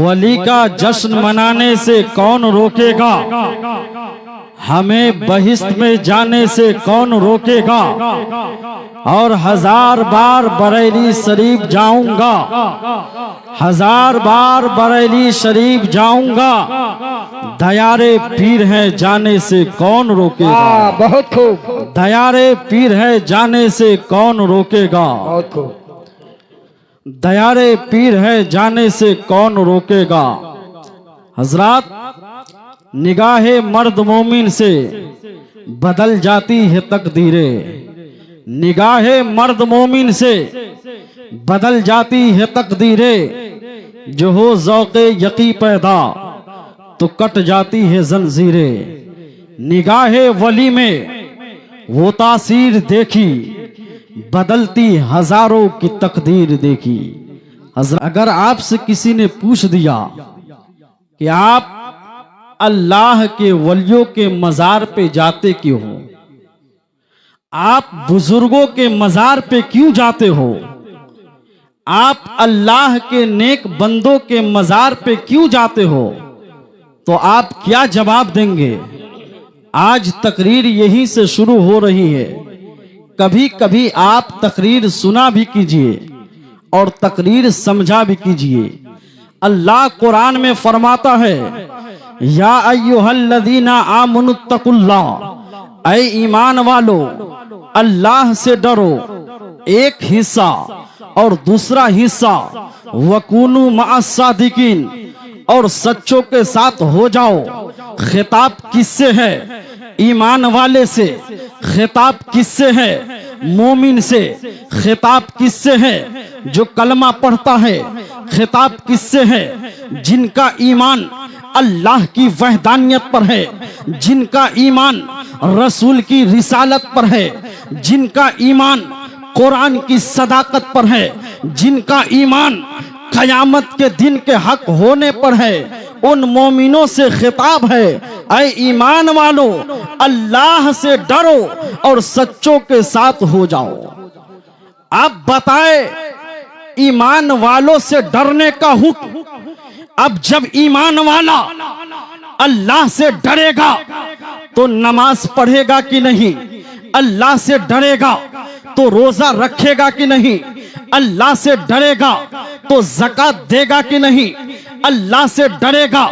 वली का जश्न मनाने से कौन रोकेगा, हमें बहिश्त में जाने से कौन रोकेगा। और 1000 बार बरेली शरीफ जाऊंगा, 1000 बार बरेली शरीफ जाऊंगा, दयारे पीर है जाने से कौन रोकेगा। बहुत खूब। दयारे पीर है जाने से कौन रोकेगा। बहुत खूब। दयारे पीर है जाने से कौन रोकेगा। हजरात, निगाहे मर्द मोमिन से बदल जाती है तकदीरें, निगाहे मर्द मोमिन से बदल जाती है तकदीरें, जो हो ज़ौक़े यकी पैदा तो कट जाती है जंजीरें। निगाहे वली में वो तासीर देखी, बदलती हजारों की तकदीर देखी। अगर आपसे किसी ने पूछ दिया कि आप अल्लाह के वलियों के मजार पे जाते क्यों हो, आप बुजुर्गों के मजार पे क्यों जाते हो, आप अल्लाह के नेक बंदों के मजार पे क्यों जाते हो, तो आप क्या जवाब देंगे। आज तकरीर यहीं से शुरू हो रही है। कभी कभी आप तकरीर सुना भी कीजिए और तकरीर समझा भी कीजिए। अल्लाह कुरान में फरमाता है, या अय्युहल्लज़ीना आमनुत्तकुल्लाह, ऐ ईमान वालो अल्लाह से डरो। एक हिस्सा और दूसरा हिस्सा वकूनु मअस्सादिकीन, और सच्चों के साथ हो जाओ। खिताब किससे है, ईमान वाले से। खिताब किससे है, मोमिन से। खिताब किससे है, जो कलमा पढ़ता है। खिताब किससे है, जिनका ईमान अल्लाह की वहदानियत पर है, जिनका ईमान रसूल की रिसालत पर है, जिनका ईमान कुरान की सदाकत पर है, जिनका ईमान कयामत के दिन के हक होने पर है। उन मोमिनों से खिताब है, ऐ ईमान वालों अल्लाह से डरो और सच्चों के साथ हो जाओ। अब बताए, ईमान वालों से डरने का हुक्म। अब जब ईमान वाला अल्लाह से डरेगा तो नमाज पढ़ेगा कि नहीं, अल्लाह से डरेगा तो रोजा रखेगा कि नहीं, अल्लाह से डरेगा तो ज़कात देगा कि नहीं, अल्लाह से डरेगा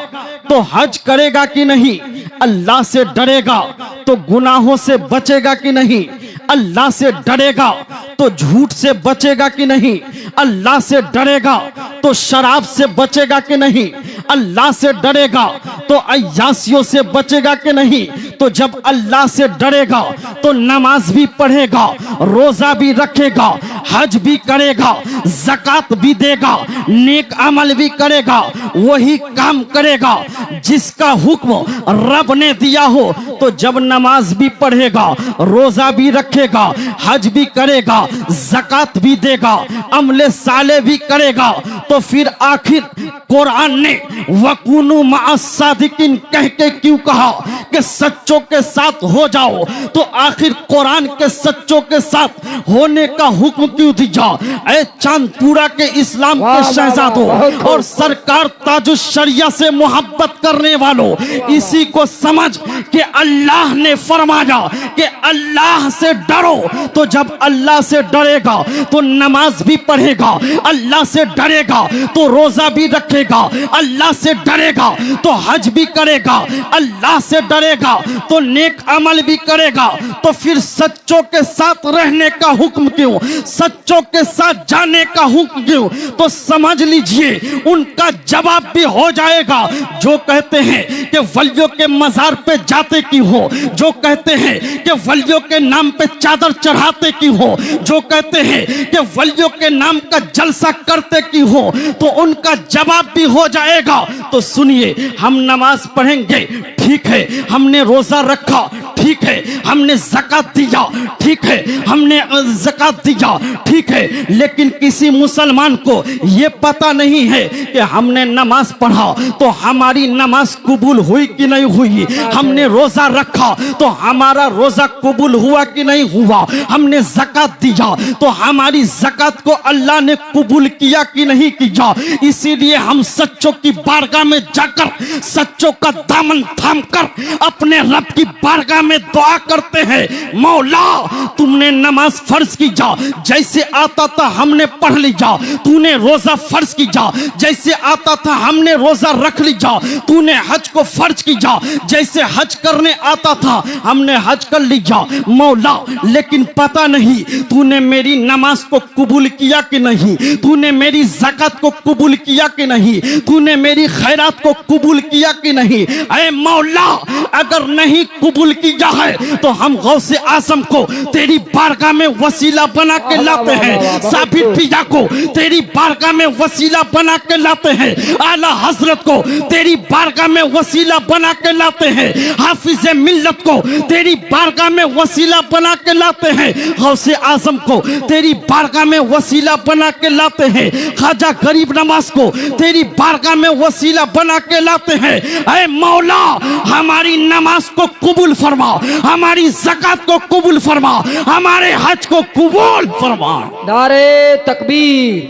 तो हज करेगा कि नहीं, अल्लाह से डरेगा तो गुनाहों से बचेगा कि नहीं, अल्लाह से डरेगा तो झूठ से बचेगा कि नहीं, अल्लाह से डरेगा तो शराब से बचेगा कि नहीं, अल्लाह से डरेगा तो अय्यासियों से बचेगा कि नहीं। तो जब अल्लाह से डरेगा तो नमाज भी पढ़ेगा, रोजा भी रखेगा, हज भी करेगा, ज़कात भी देगा, नेक अमल भी करेगा, वही काम करेगा जिसका हुक्म रब ने दिया हो। तो जब नमाज भी पढ़ेगा, रोजा भी रखेगा, हज भी करेगा, ज़कात भी देगा, अमले साले भी करेगा, तो फिर आखिर कुरान ने वकूनु मअस्सादिकीन कह के क्यों कहा कि सच्चों के साथ हो जाओ। तो आखिर कुरान के सच्चों के साथ होने का हुक्म क्यों दिया। ऐ चांदपुरा के इस्लाम के शहजादों और सरकार ताजुश शरिया से मोहब्बत करने वालों, इसी को समझ कि अल्लाह ने फरमाया कि अल्लाह से डरो। तो जब अल्लाह से डरेगा तो नमाज भी पढ़ेगा, अल्लाह से डरेगा तो रोजा भी रखेगा, अल्लाह से डरेगा तो हज भी करेगा, अल्लाह से डरेगा तो नेक अमल भी करेगा। तो फिर सच्चों के साथ रहने का हुक्म क्यों, सच्चों के साथ जाने का हुक्म क्यों। तो समझ लीजिए उनका जवाब भी हो जाएगा। जो कहते हैं कि वलियों के मजार पे जाते क्यों हो, जो कहते हैं कि वलियों के नाम पे चादर चढ़ाते क्यों हो, जो कहते हैं कि वलियों के नाम का जलसा करते क्यों हो, तो उनका जवाब भी हो जाएगा। तो सुनिए, हम नमाज पढ़ेंगे, ठीक है, हमने रोजा रखा, ठीक है, हमने ज़कात दिया, ठीक है, हमने ज़कात दिया, ठीक है, लेकिन किसी मुसलमान को ये पता नहीं है कि हमने नमाज पढ़ा तो हमारी नमाज कबूल हुई कि नहीं हुई, हमने रोजा रखा तो हमारा रोजा कबूल हुआ कि नहीं हुआ, हमने ज़कात दिया तो हमारी ज़कात को अल्लाह ने कबूल किया कि नहीं किया। इसीलिए हम सच्चों की बारगाह में जाकर सच्चों का दामन थामकर अपने रब की बारगाह में दुआ करते हैं, मौला तुमने नमाज फर्ज की जा, जैसे आता था हमने पढ़ ली जा, तूने रोजा फर्ज की जा, जैसे आता था हमने रोजा रख ली जा, तूने हज को फर्ज की जा, जैसे हज करने आता था हमने हज कर ली जा मौला। लेकिन पता नहीं तूने मेरी नमाज को कबूल किया कि नहीं, तूने मेरी ज़कात को कबूल किया कि नहीं, तूने मेरी खैरात को कबूल किया कि नहीं। ऐ मौला अगर नहीं कबूल किया है तो हम गौसे आज़म को तेरी बारगाह में वसीला बना के लाते हैं, साबित पिया को तेरी बारगाह में वसीला बना के लाते हैं, आला हजरत को तेरी बारगाह में वसीला बना के लाते हैं, हाफिज मिल्लत को तेरी बारगाह में वसीला बना के लाते हैं, गौसे आज़म को तेरी बारगाह में वसीला बना के लाते हैं, ख्वाजा गरीब नवाज को तेरी बारगाह में वसीला बना के लाते हैं। ऐ मौला हमारी नमाज को कबूल फरमा, हमारी ज़कात को कबूल फरमा, हमारे हज को कबूल फरमा। नारे तकबीर,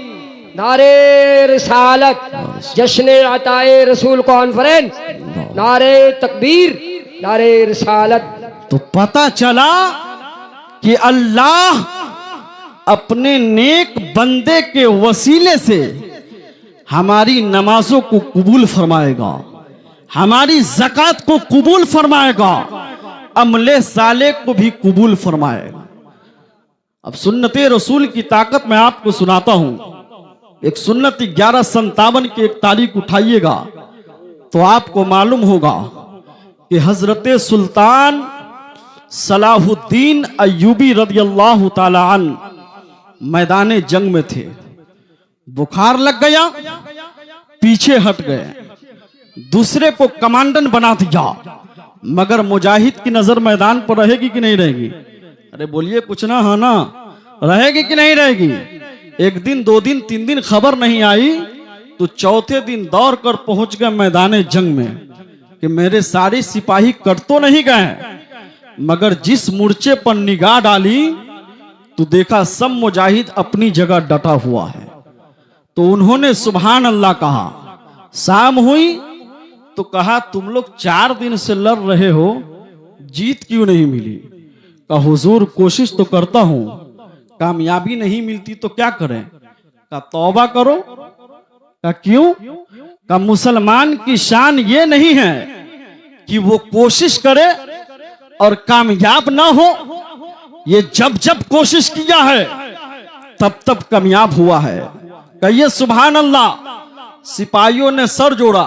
नारे रिसालत, जश्न अताए रसूल कॉन्फ्रेंस, नारे तकबीर, नारे रिसालत। तो पता चला कि अल्लाह अपने नेक बंदे के वसीले से हमारी नमाजों को कबूल फरमाएगा, हमारी ज़कात को कबूल फरमाएगा, अमले साले को भी कबूल फरमाएगा। अब सुन्नते रसूल की ताकत मैं आपको सुनाता हूं। एक सुन्नत 1157 की एक तारीख उठाइएगा तो आपको मालूम होगा कि हजरत सुल्तान सलाहुद्दीन अय्यूबी रदियल्लाहु ताला अन्हु मैदाने जंग में थे, बुखार लग गया, पीछे हट गए, दूसरे को कमांडन बना दिया, मगर मुजाहिद की नजर मैदान पर रहेगी कि नहीं रहेगी? अरे बोलिए कुछ ना, हाँ ना, रहेगी कि नहीं रहेगी? एक दिन, दो दिन, तीन दिन खबर नहीं आई तो चौथे दिन दौड़ कर पहुंच गए मैदाने जंग में कि मेरे सारे सिपाही कट तो नहीं गए, मगर जिस मोर्चे पर निगाह डाली तो देखा सब मुजाहिद अपनी जगह डटा हुआ है। तो उन्होंने सुभान अल्लाह कहा। शाम हुई तो कहा तुम लोग 4 दिन से लड़ रहे हो, जीत क्यों नहीं मिली? कहा हुजूर कोशिश तो करता हूं, कामयाबी नहीं मिलती तो क्या करें? कहा तौबा करो। कहा क्यों? कहा मुसलमान की शान ये नहीं है कि वो कोशिश करे और कामयाब ना हो, ये जब जब कोशिश किया है तब तब कामयाब हुआ है। कहिए सुभान अल्लाह। सिपाहियों ने सर जोड़ा।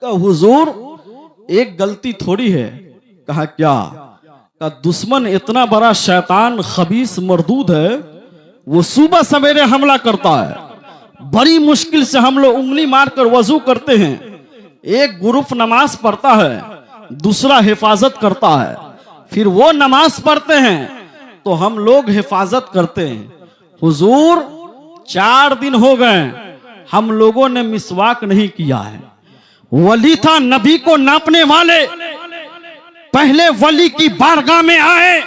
कहा हुजूर एक गलती थोड़ी है। कहा क्या? कहा दुश्मन इतना बड़ा शैतान खबीस मरदूद है, वो सुबह सवेरे हमला करता है, बड़ी मुश्किल से हम लोग उंगली मारकर वजू करते हैं, एक ग्रुप नमाज पढ़ता है, दूसरा हिफाजत करता है, फिर वो नमाज पढ़ते हैं तो हम लोग हिफाजत करते हैं। हुजूर 4 दिन हो गए हम लोगों ने मिसवाक नहीं किया है। वली था नबी को नापने वाले, पहले वली की बारगाह में आए।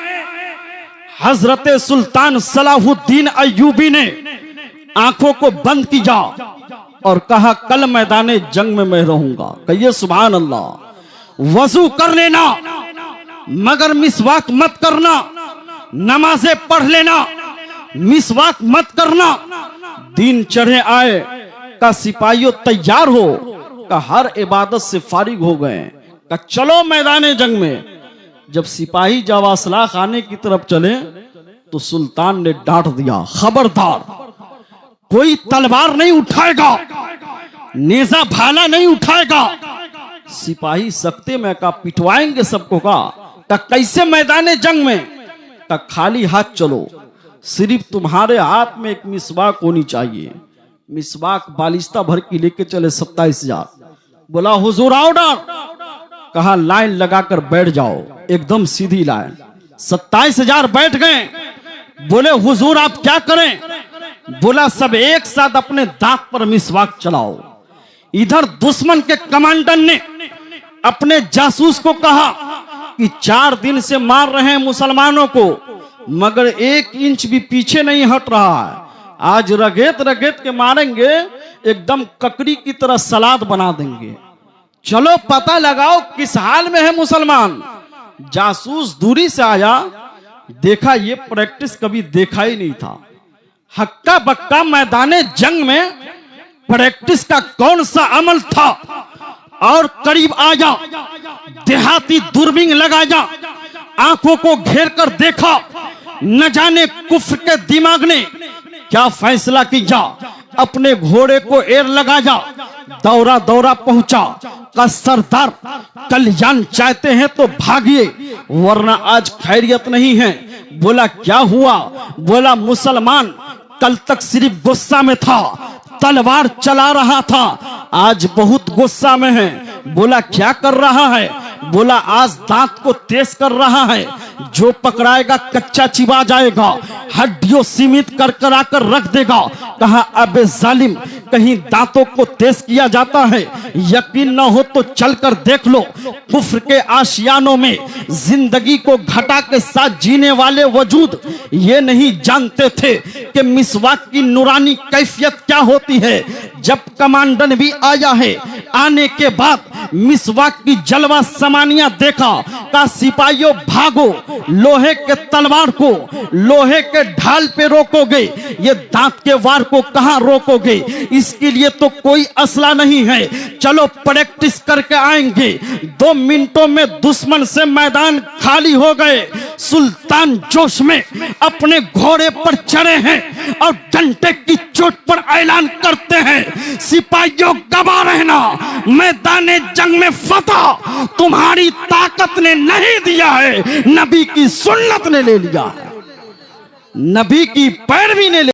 हजरत सुल्तान सलाहुद्दीन अय्यूबी ने आंखों को बंद किया और कहा कल मैदाने जंग में मैं रहूंगा। कहिए सुभान अल्लाह। वजू कर लेना मगर मिसवाक मत करना, नमाजें पढ़ लेना, मिसवाक मत करना। दिन चढ़े आए का सिपाहियों तैयार हो, का हर इबादत से फारिग हो गए, का चलो मैदाने जंग में। जब सिपाही जवासला खाने की तरफ चले तो सुल्तान ने डांट दिया, खबरदार कोई तलवार नहीं उठाएगा, नेजा भाला नहीं उठाएगा। सिपाही सख्ते में का पिटवाएंगे सबको। का कैसे मैदाने जंग में? का खाली हाथ चलो, सिर्फ तुम्हारे हाथ में एक मिसवाक होनी चाहिए। मिसवाक बालिस्ता भर की लेके चले 27,000। बोला हुजूर ऑर्डर। कहा लाइन लगाकर बैठ जाओ, एकदम सीधी लाइन। 27,000 बैठ गए। बोले हुजूर आप क्या करें? बोला सब एक साथ अपने दांत पर मिसवाक चलाओ। इधर दुश्मन के कमांडर ने अपने जासूस को कहा कि 4 दिन से मार रहे हैं मुसलमानों को, मगर 1 इंच भी पीछे नहीं हट रहा है। आज रगेत रगेत के मारेंगे, एकदम ककड़ी की तरह सलाद बना देंगे। चलो पता लगाओ किस हाल में है मुसलमान। जासूस दूरी से आया, देखा ये प्रैक्टिस कभी देखा ही नहीं था। हक्का बक्का मैदाने जंग में प्रैक्टिस का कौन सा अमल था। और करीब आया, देहाती दूरबीन लगाया, आंखों को घेर कर देखा। न जाने कुफ्र के दिमाग ने क्या फैसला किया। अपने घोड़े को एर लगाया, दौरा दौरा पहुंचा। का सरदार कल्याण चाहते हैं तो भागिए, वरना आज खैरियत नहीं है। बोला क्या हुआ? बोला मुसलमान कल तक सिर्फ गुस्सा में था, तलवार चला रहा था, आज बहुत गुस्सा में है। बोला क्या कर रहा है? बोला आज दांत को तेज कर रहा है, जो पकड़ाएगा कच्चा चिबा जाएगा, हड्डियों सीमित कर कर आकर रख देगा। कहा अबे जालिम, कहीं दांतों को तेज किया जाता है? यकीन न हो तो चलकर देख लो। कुफ्र के आशियानों में जिंदगी को घटा के साथ जीने वाले वजूद ये नहीं जानते थे कि मिसवाक की नूरानी कैफियत क्या होती है। जब कमांडर भी आया है, आने के बाद मिसवाक की जलवा समानिया देखा। का सिपाहियों भागो, लोहे के तलवार को लोहे के ढाल पे रोकोगे, ये दांत के वार को कहां रोकोगे? इसके लिए तो कोई असला नहीं है, चलो प्रैक्टिस करके आएंगे। 2 मिनटों में दुश्मन से मैदान खाली हो गए। सुल्तान जोश में अपने घोड़े पर चढ़े हैं और डंडे की चोट पर ऐलान करते हैं, सिपाहियों गवा रहना, मैदाने जंग में फतह तुम्हारी ताकत ने नहीं दिया है, नबी की सुन्नत ने ले लिया है, नबी की पैरवी ने ले